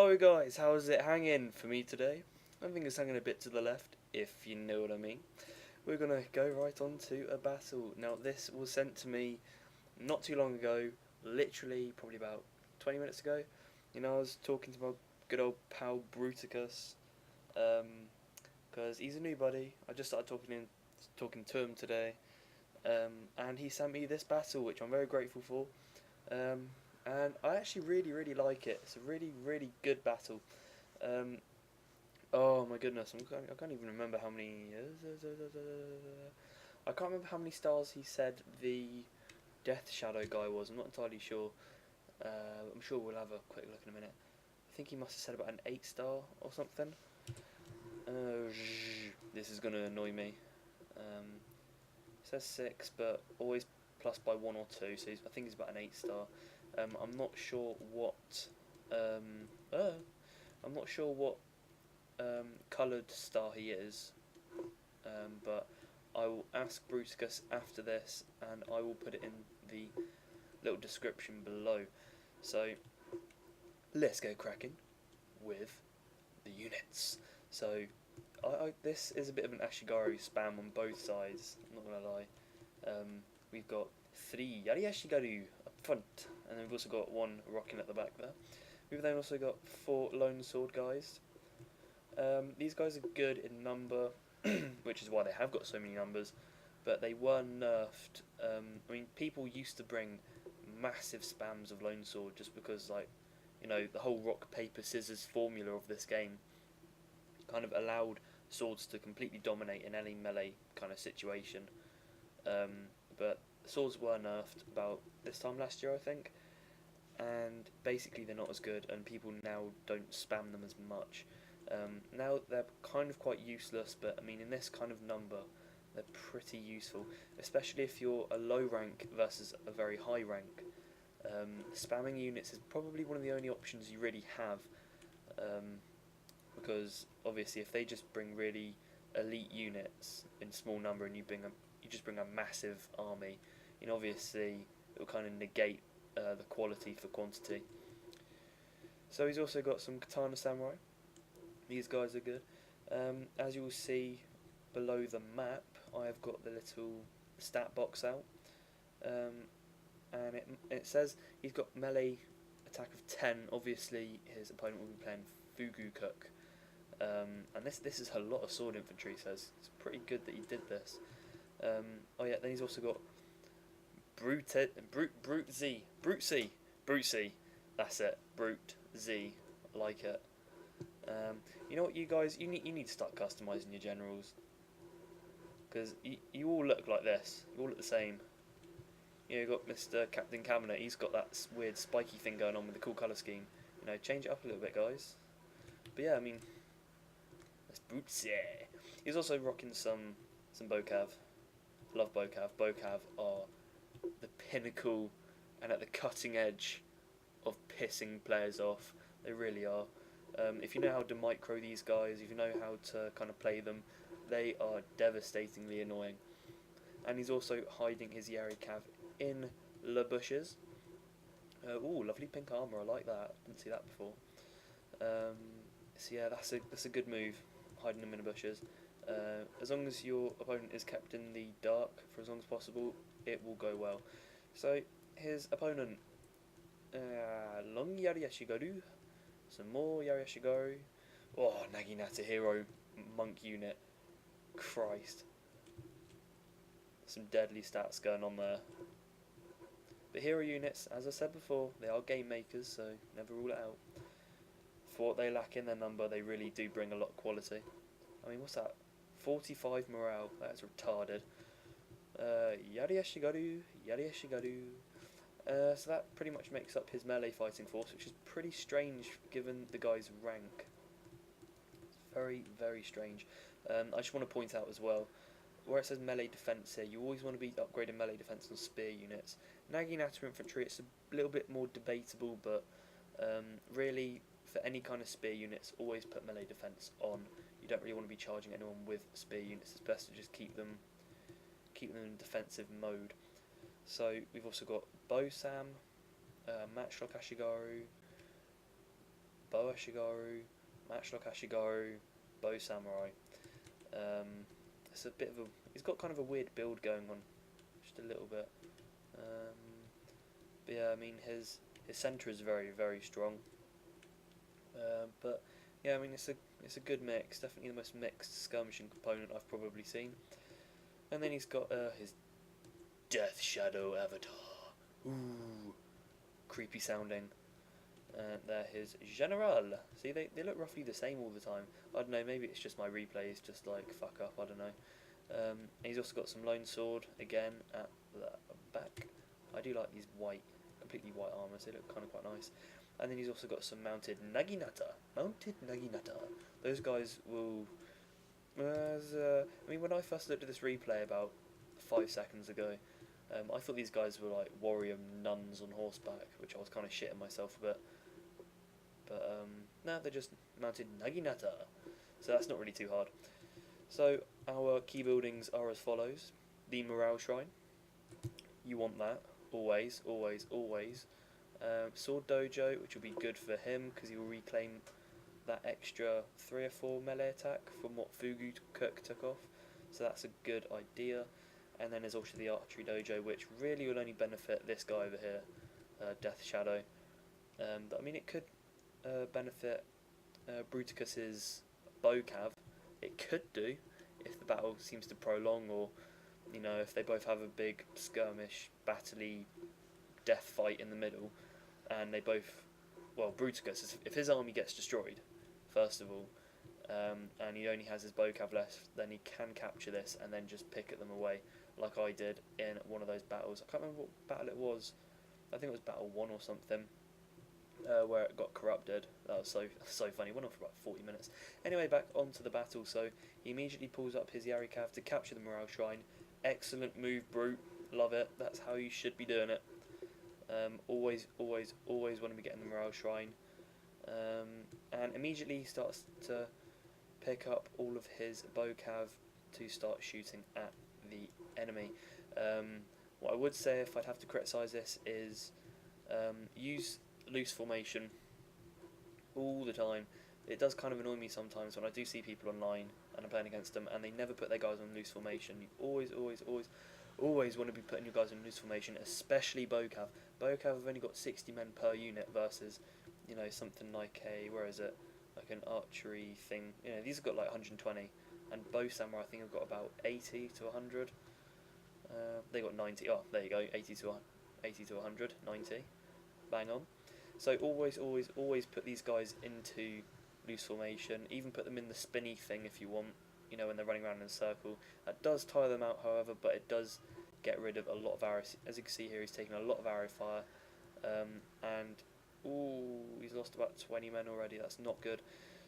Hello guys, how's it hanging for me today? I think it's hanging a bit to the left, if you know what I mean. We're gonna go right on to a battle. Now this was sent to me not too long ago, literally probably about 20 minutes ago. I was talking to my good old pal Brooticus, because he's a new buddy. I just started talking to him today, and he sent me this battle, which I'm very grateful for. Um, and I actually really like it. It's a really good battle. Um, oh my goodness, I can't even remember how many. I can't remember how many stars he said the Death Shadow guy was. I'm not entirely sure. I'm sure we'll have a quick look in a minute. I think he must have said about an 8-star or something. This is gonna annoy me. It says 6, but always plus by 1 or 2, so I think he's about an 8-star. I'm not sure what. I'm not sure what coloured star he is, but I will ask Brooticus after this, and I will put it in the little description below. So let's go cracking with the units. So this is a bit of an Ashigaru spam on both sides, I'm not gonna lie. We've got 3 Yari Ashigaru up front, and then we've also got 1 rocking at the back there. We've then also got 4 Lone Sword guys. These guys are good in number, which is why they have got so many numbers, but they were nerfed. I mean, people used to bring massive spams of Lone Sword just because, like, the whole rock, paper, scissors formula of this game kind of allowed swords to completely dominate in any melee kind of situation. But swords were nerfed about this time last year, I think, and basically they're not as good, and people now don't spam them as much. Now they're kind of quite useless, but I mean, in this kind of number, they're pretty useful, especially if you're a low rank versus a very high rank. Spamming units is probably one of the only options you really have, because obviously if they just bring really elite units in small number and you just bring a massive army, obviously it will kind of negate the quality for quantity. So he's also got some Katana Samurai. These guys are good. As you will see below the map, I have got the little stat box out, and it says he's got melee attack of 10. Obviously his opponent will be playing Fugu Cook, and this is a lot of sword infantry, so it's pretty good that he did this. Oh yeah, then he's also got Brute Z, that's it, Brute Z, I like it. You know what, you guys, you need to start customizing your generals, because you all look like this, you all look the same. You've got Mr. Captain Cabinet, he's got that weird spiky thing going on with the cool colour scheme. Change it up a little bit, guys. But yeah, I mean, that's Brute. He's also rocking some Bocav. Love Bocav. Bocav are the pinnacle and at the cutting edge of pissing players off. They really are. If you know how to micro these guys, if you know how to kind of play them, they are devastatingly annoying. And he's also hiding his Yari Cav in the bushes. Ooh, lovely pink armour, I like that. Didn't see that before. So yeah, that's a good move, hiding them in the bushes. As long as your opponent is kept in the dark for as long as possible, it will go well. So his opponent, long Yari Ashigaru, some more Yari Ashigaru. Oh, Naginata Hero monk unit, Christ, some deadly stats going on there. But hero units, as I said before, they are game makers, so never rule it out. For what they lack in their number, they really do bring a lot of quality. I mean, what's that? 45 morale, that's retarded. Yari Ashigaru. So that pretty much makes up his melee fighting force, which is pretty strange given the guy's rank. It's very strange. I just want to point out as well, where it says melee defense here, you always want to be upgrading melee defense on spear units. Naginata infantry, it's a little bit more debatable, but really, for any kind of spear units, always put melee defense on. You don't really want to be charging anyone with spear units. It's best to just keep them in defensive mode. So we've also got Bo Sam, Matchlock Ashigaru, Bow Ashigaru, Matchlock Ashigaru, Bow Samurai. It's a bit of a. He's got kind of a weird build going on, just a little bit. But yeah, I mean his centre is very very strong. But yeah, I mean it's a good mix. Definitely the most mixed skirmishing component I've probably seen. And then he's got his Death Shadow avatar. Ooh, creepy sounding. They're his General. See, they look roughly the same all the time. I don't know, maybe it's just my replays just like fuck up, I don't know. And he's also got some Lone Sword again at the back. I do like these completely white armours, they look kind of quite nice. And then he's also got some mounted Naginata. Those guys will... I mean, when I first looked at this replay about 5 seconds ago, I thought these guys were like warrior nuns on horseback, which I was kind of shitting myself a bit. But no, they're just mounted Naginata, so that's not really too hard. So our key buildings are as follows. The Morale Shrine, you want that, always, always, always. Sword Dojo, which will be good for him, because he will reclaim that extra 3 or 4 melee attack from what Fugu Cook took off, so that's a good idea. And then there's also the Archery Dojo, which really will only benefit this guy over here, Death Shadow. I mean, it could benefit Brooticus's bow cav. It could do if the battle seems to prolong, or you know, if they both have a big skirmish, battle-y death fight in the middle, and they both, well, Brooticus, if his army gets destroyed, first of all, and he only has his bow cav left, then he can capture this and then just picket them away, like I did in one of those battles. I can't remember what battle it was. I think it was battle 1 or something. Where it got corrupted. That was so funny. Went on for about 40 minutes. Anyway, back onto the battle. So he immediately pulls up his Yari Cav to capture the Morale Shrine. Excellent move, Brute. Love it. That's how you should be doing it. Always want to be getting the Morale Shrine. And immediately he starts to pick up all of his bow cav to start shooting at the enemy. What I would say, if I'd have to criticise this, is use loose formation all the time. It does kind of annoy me sometimes when I do see people online and I'm playing against them and they never put their guys on loose formation. You always want to be putting your guys on loose formation, especially bow cav. Bow cav have only got 60 men per unit versus, you know, something like like an archery thing. You know, these have got like 120, and bow samurai I think have got about 80 to 100. They got 90. Oh, there you go, 80 to 100, 90. Bang on. So always put these guys into loose formation. Even put them in the spinny thing if you want, you know, when they're running around in a circle. That does tire them out, however, but it does get rid of a lot of arrows. As you can see here, he's taking a lot of arrow fire. And, ooh, he's lost about 20 men already. That's not good.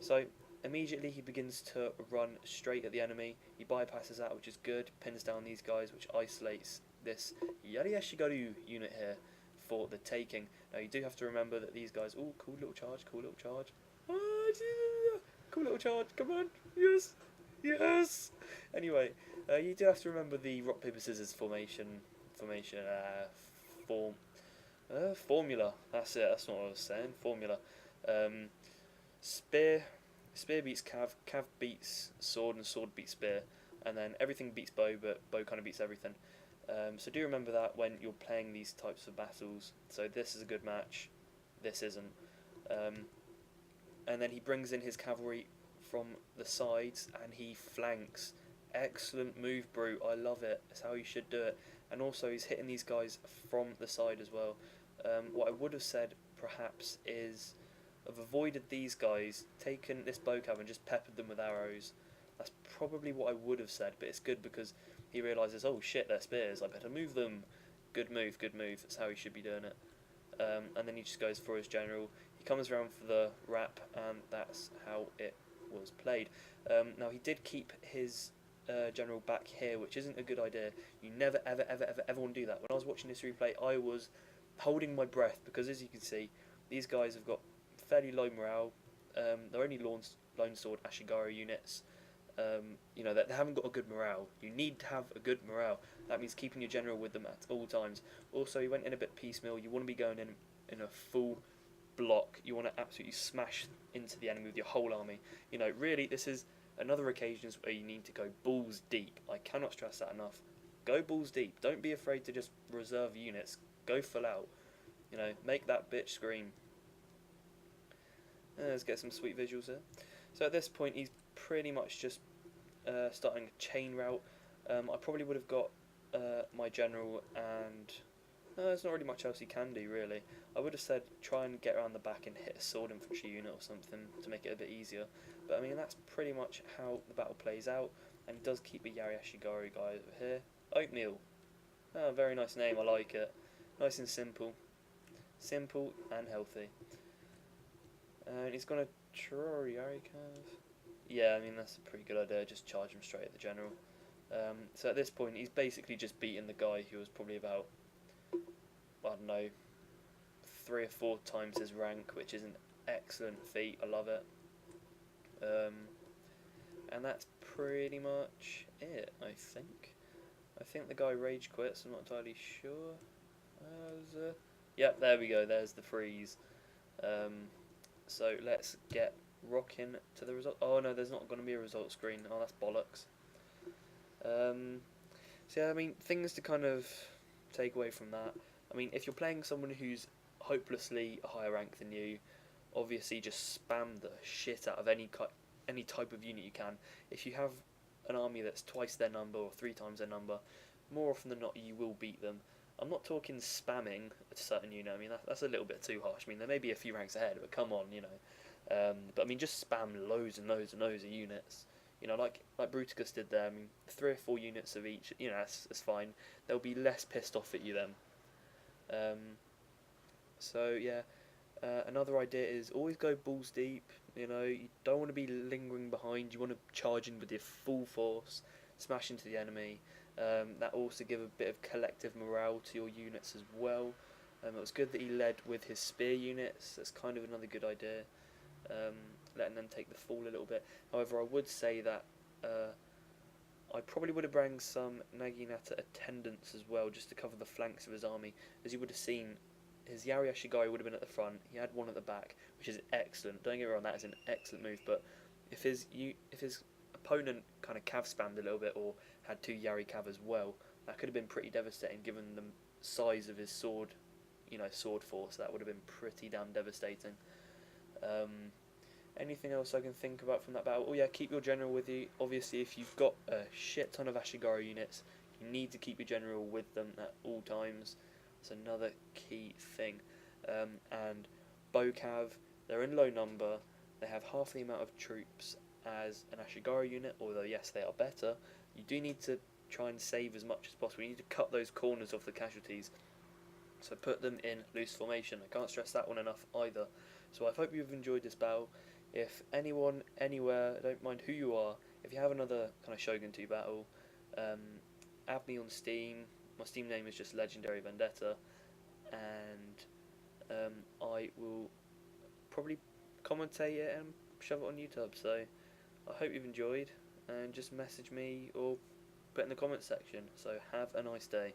So, immediately he begins to run straight at the enemy. He bypasses that, which is good. Pins down these guys, which isolates this Yari Ashigaru unit here for the taking. Now you do have to remember that these guys, oh, cool little charge, cool little charge, come on, yes. Anyway, you do have to remember the rock paper scissors formula. That's it. That's not what I was saying. Formula. Spear beats cav, cav beats sword, and sword beats spear, and then everything beats bow, but bow kind of beats everything. So do remember that when you're playing these types of battles. So this is a good match, this isn't. And then he brings in his cavalry from the sides and he flanks. Excellent move, Brute. I love it. That's how you should do it. And also he's hitting these guys from the side as well. What I would have said perhaps is have avoided these guys, taken this bow cav and just peppered them with arrows. That's probably what I would have said, but it's good because he realises, oh shit, they're spears, I better move them. Good move. That's how he should be doing it. And then he just goes for his general. He comes around for the wrap, and that's how it was played. Now he did keep his general back here, which isn't a good idea. You never ever want to do that. When I was watching this replay, I was holding my breath because, as you can see, these guys have got fairly low morale. They're only Lone Sword Ashigaru units. You know, they haven't got a good morale. You need to have a good morale. That means keeping your general with them at all times. Also, you went in a bit piecemeal. You want to be going in a full block. You want to absolutely smash into the enemy with your whole army. You know, really, this is another occasion where you need to go balls deep. I cannot stress that enough. Go balls deep. Don't be afraid to just reserve units. Go full out. You know, make that bitch scream. Let's get some sweet visuals here. So at this point, he's pretty much just starting a chain route. I probably would have got my general, and there's not really much else he can do, really. I would have said try and get around the back and hit a sword infantry unit or something to make it a bit easier. But I mean, that's pretty much how the battle plays out, and he does keep a Yari Ashigaru guy over here. Oatmeal. Oh, very nice name, I like it. Nice and simple. Simple and healthy. And he's going to Yari Cav. Yeah, I mean, that's a pretty good idea, just charge him straight at the general. So at this point, he's basically just beaten the guy who was probably about, I don't know, 3 or 4 times his rank, which is an excellent feat. I love it. And that's pretty much it, I think. I think the guy rage quits, I'm not entirely sure. Yep, there we go, there's the freeze. So let's get rocking to the result. Oh no, there's not going to be a result screen. Oh, that's bollocks. So yeah, I mean, things to kind of take away from that. I mean, if you're playing someone who's hopelessly a higher rank than you, obviously just spam the shit out of any type of unit you can. If you have an army that's twice their number or 3 times their number, more often than not you will beat them. I'm not talking spamming a certain unit. I mean, that's a little bit too harsh. I mean, there may be a few ranks ahead, but come on, you know. But I mean, just spam loads and loads and loads of units. You know, like Brooticus did there. I mean, 3 or 4 units of each. You know, that's fine. They'll be less pissed off at you then. So yeah, another idea is always go balls deep. You know, you don't want to be lingering behind. You want to charge in with your full force, smash into the enemy. That also give a bit of collective morale to your units as well. It was good that he led with his spear units. That's kind of another good idea. Letting them take the fall a little bit. However, I would say that I probably would have brought some Naginata attendants as well, just to cover the flanks of his army. As you would have seen, his Yari Ashigai would have been at the front. He had one at the back, which is excellent. Don't get me wrong, that is an excellent move. But if his opponent kind of cav spammed a little bit or had 2 Yari cav as well, that could have been pretty devastating given the size of his sword, sword force. That would have been pretty damn devastating. Anything else I can think about from that battle? Oh yeah, keep your general with you. Obviously, if you've got a shit ton of Ashigaru units, you need to keep your general with them at all times. It's another key thing. And Bocav, they're in low number. They have half the amount of troops as an Ashigaru unit, although yes, they are better. You do need to try and save as much as possible. You need to cut those corners off the casualties. So put them in loose formation. I can't stress that one enough either. So I hope you've enjoyed this battle. If anyone, anywhere, I don't mind who you are, if you have another kind of Shogun 2 battle, add me on Steam. My Steam name is just Legendary Vendetta, and I will probably commentate it and shove it on YouTube. So I hope you've enjoyed, and just message me or put in the comment section. So have a nice day.